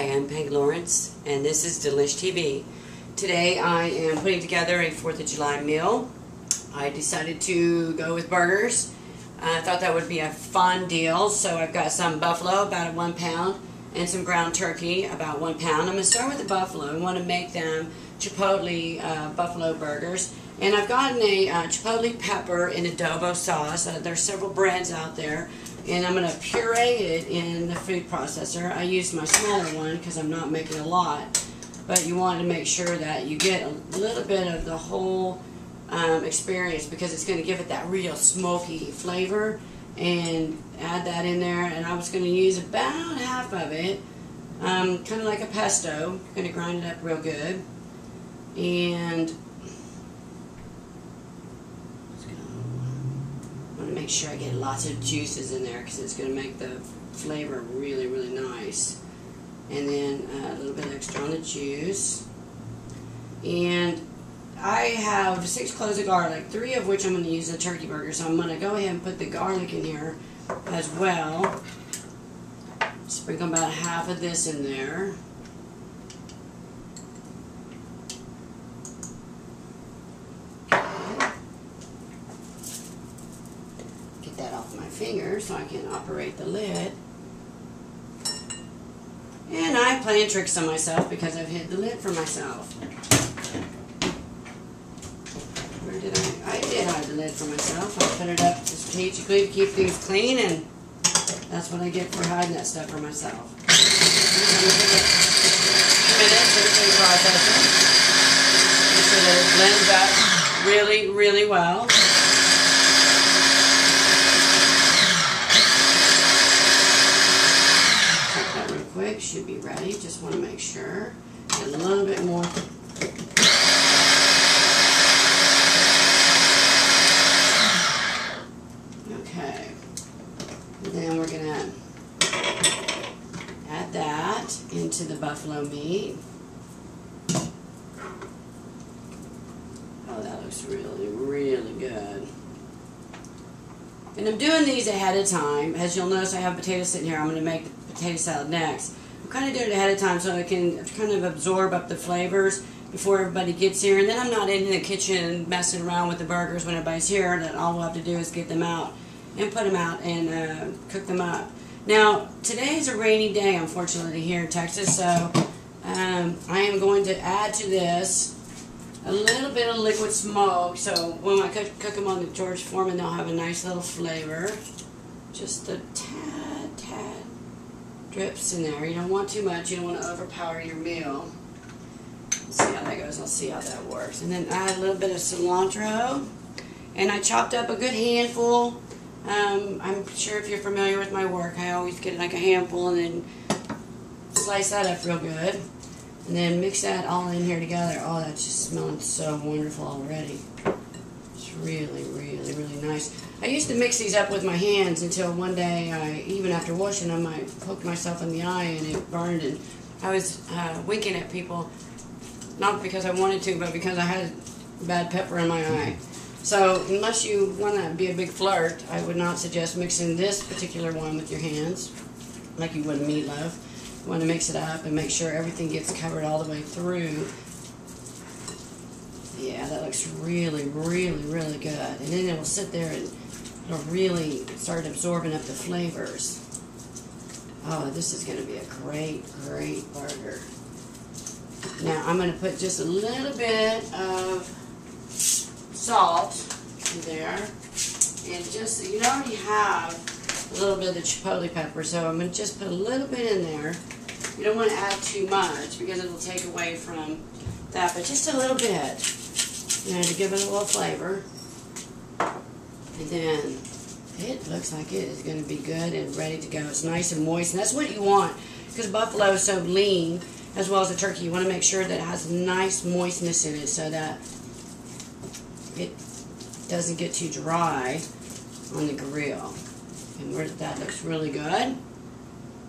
Hi, I'm Peg Lawrence, and this is DELISH TV. Today I am putting together a 4th of July meal. I decided to go with burgers. I thought that would be a fun deal, so I've got some buffalo, about 1 pound, and some ground turkey, about 1 pound. I'm going to start with the buffalo. I want to make them Chipotle buffalo burgers. And I've gotten a Chipotle pepper in adobo sauce. There's several brands out there. And I'm going to puree it in the food processor. I used my smaller one because I'm not making a lot. But you want to make sure that you get a little bit of the whole experience, because it's going to give it that real smoky flavor. And add that in there. And I was going to use about half of it, kind of like a pesto. I'm going to grind it up real good. And make sure I get lots of juices in there, because it's going to make the flavor really, really nice. And then a little bit extra on the juice. And I have 6 cloves of garlic, 3 of which I'm going to use in the turkey burger. So I'm going to go ahead and put the garlic in here as well. Sprinkle about half of this in there. That off my finger so I can operate the lid. And I'm playing tricks on myself because I've hid the lid for myself. Where did I did hide the lid for myself. I put it up strategically to keep things clean, and that's what I get for hiding that stuff for myself. I'm going to give it 2 minutes in the food processor. Make sure that it blends up really, really well. Quick, should be ready. Just want to make sure. Get a little bit more. Okay. And then we're going to add that into the buffalo meat. Oh, that looks really, really good. And I'm doing these ahead of time. As you'll notice, I have potatoes sitting here. I'm going to make the potato salad next. I'm kind of doing it ahead of time so I can kind of absorb up the flavors before everybody gets here. And then I'm not in the kitchen messing around with the burgers when everybody's here. That all we'll have to do is get them out and put them out and cook them up. Now, today's a rainy day, unfortunately, here in Texas. So I am going to add to this a little bit of liquid smoke, so when I cook them on the George Foreman, they'll have a nice little flavor. Just a tad drips in there. You don't want too much. You don't want to overpower your meal. Let's see how that goes. I'll see how that works. And then add a little bit of cilantro. And I chopped up a good handful. I'm sure if you're familiar with my work, I always get like a handful and then slice that up real good. And then mix that all in here together. Oh, that's just smelling so wonderful already. It's really, really, really nice. I used to mix these up with my hands until one day, even after washing them, I poked myself in the eye and it burned. And I was winking at people, not because I wanted to, but because I had bad pepper in my eye. So unless you want to be a big flirt, I would not suggest mixing this particular one with your hands, like you would a meatloaf. You want to mix it up and make sure everything gets covered all the way through. Yeah, that looks really, really, really good. And then it will sit there and it'll really start absorbing up the flavors. Oh, this is going to be a great, great burger. Now, I'm going to put just a little bit of salt in there. And just, you already have a little bit of the Chipotle pepper, so I'm going to just put a little bit in there. You don't want to add too much because it will take away from that, but just a little bit, you know, to give it a little flavor. And then it looks like it is going to be good and ready to go. It's nice and moist, and that's what you want, because buffalo is so lean, as well as the turkey. You want to make sure that it has nice moistness in it so that it doesn't get too dry on the grill. And that looks really good.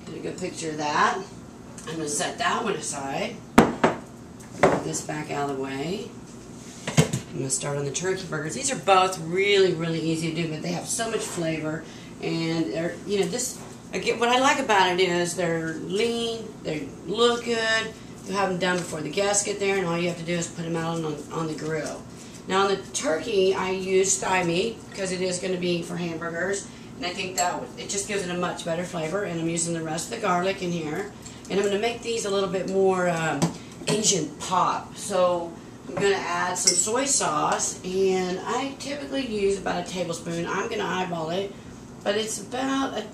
Get a good picture of that. I'm going to set that one aside. Move this back out of the way. I'm going to start on the turkey burgers. These are both really, really easy to do, but they have so much flavor. And, you know, this again, what I like about it is they're lean, they look good. You have them done before the guests get there, and all you have to do is put them out on the grill. Now on the turkey, I use thigh meat because it is going to be for hamburgers, and I think that it just gives it a much better flavor. And I'm using the rest of the garlic in here, and I'm going to make these a little bit more Asian pop. So I'm going to add some soy sauce, and I typically use about a tablespoon. I'm going to eyeball it, but it's about a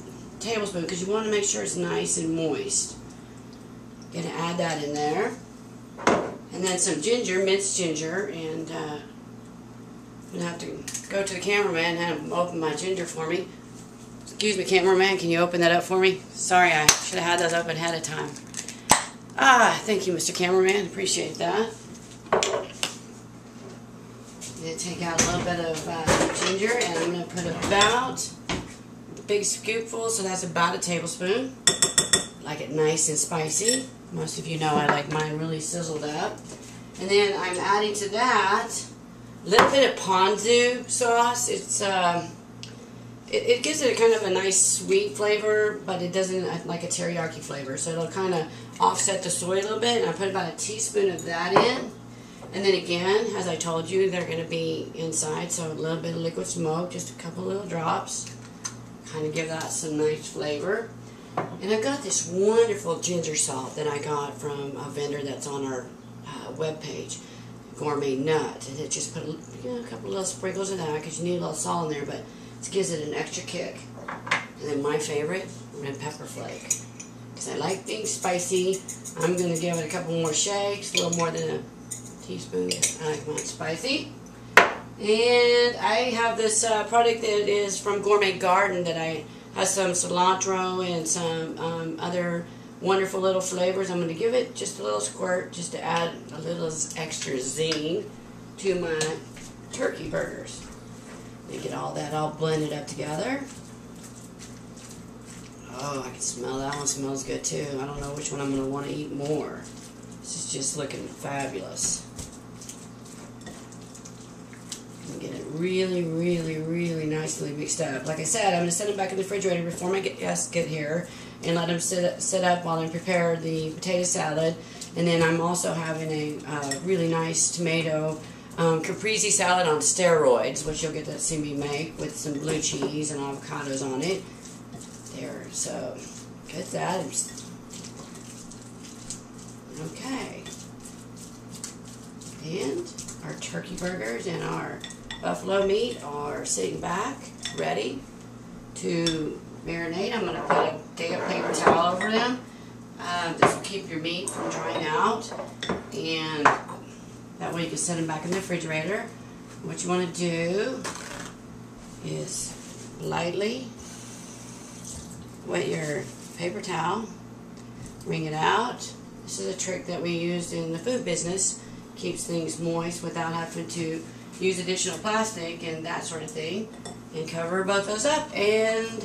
tablespoon because you want to make sure it's nice and moist. Going to add that in there, and then some ginger, minced ginger, and I'm going to have to go to the cameraman and have him open my ginger for me. Excuse me, cameraman, can you open that up for me? Sorry, I should have had those open ahead of time. Thank you, Mr. Cameraman. Appreciate that. Then take out a little bit of ginger, and I'm going to put about a big scoopful, so that's about a tablespoon. Like it nice and spicy. Most of you know I like mine really sizzled up. And then I'm adding to that a little bit of ponzu sauce. It's it gives it a kind of a nice sweet flavor, but it doesn't like a teriyaki flavor. So it'll kind of offset the soy a little bit. And I put about a teaspoon of that in. And then again, as I told you, they're going to be inside. So a little bit of liquid smoke, just a couple little drops. Kind of give that some nice flavor. And I've got this wonderful ginger salt that I got from a vendor that's on our webpage, Gourmet Nut. And it just put a couple little sprinkles of that because you need a little salt in there, but it gives it an extra kick. And then my favorite, red pepper flake. Because I like things spicy. I'm going to give it a couple more shakes, a little more than a teaspoon. I like mine spicy. And I have this product that is from Gourmet Garden that has some cilantro and some other wonderful little flavors. I'm going to give it just a little squirt just to add a little extra zing to my turkey burgers. And get all that all blended up together. Oh, I can smell that one. Smells good too. I don't know which one I'm going to want to eat more. This is just looking fabulous. Get it really, really, really nicely mixed up. Like I said, I'm going to set them back in the refrigerator before my guests get here and let them sit up while I prepare the potato salad. And then I'm also having a really nice tomato caprese salad on steroids, which you'll get to see me make with some blue cheese and avocados on it. There, so get that. Okay. And our turkey burgers and our buffalo meat are sitting back, ready to marinate. I'm going to put a damp paper towel over them. This will keep your meat from drying out, and that way you can set them back in the refrigerator. What you want to do is lightly wet your paper towel, wring it out. This is a trick that we used in the food business. Keeps things moist without having to use additional plastic and that sort of thing. And cover both those up. And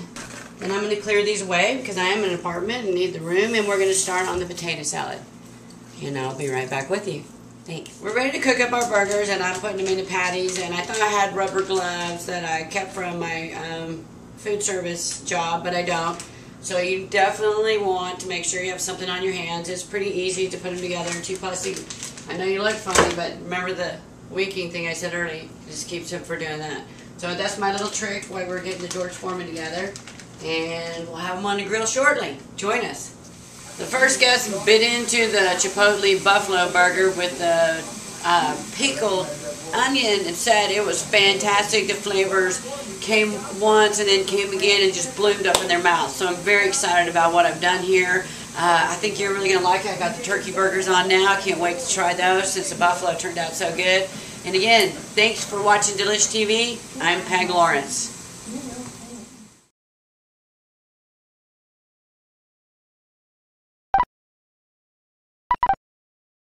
then I'm going to clear these away because I am in an apartment and need the room. And we're going to start on the potato salad. And I'll be right back with you. Thanks. We're ready to cook up our burgers, and I'm putting them into patties. And I thought I had rubber gloves that I kept from my food service job, but I don't. So you definitely want to make sure you have something on your hands. It's pretty easy to put them together in two plastic. I know you look funny, but remember the winking thing I said earlier. Just keeps him from doing that. So that's my little trick while we're getting the George Foreman together. And we'll have them on the grill shortly. Join us. The first guest bit into the Chipotle buffalo burger with the pickled onion and said it was fantastic. The flavors came once and then came again and just bloomed up in their mouth. So I'm very excited about what I've done here. I think you're really going to like it. I got the turkey burgers on now. I can't wait to try those since the buffalo turned out so good. And again, thanks for watching DELISH TV. I'm Peg Lawrence.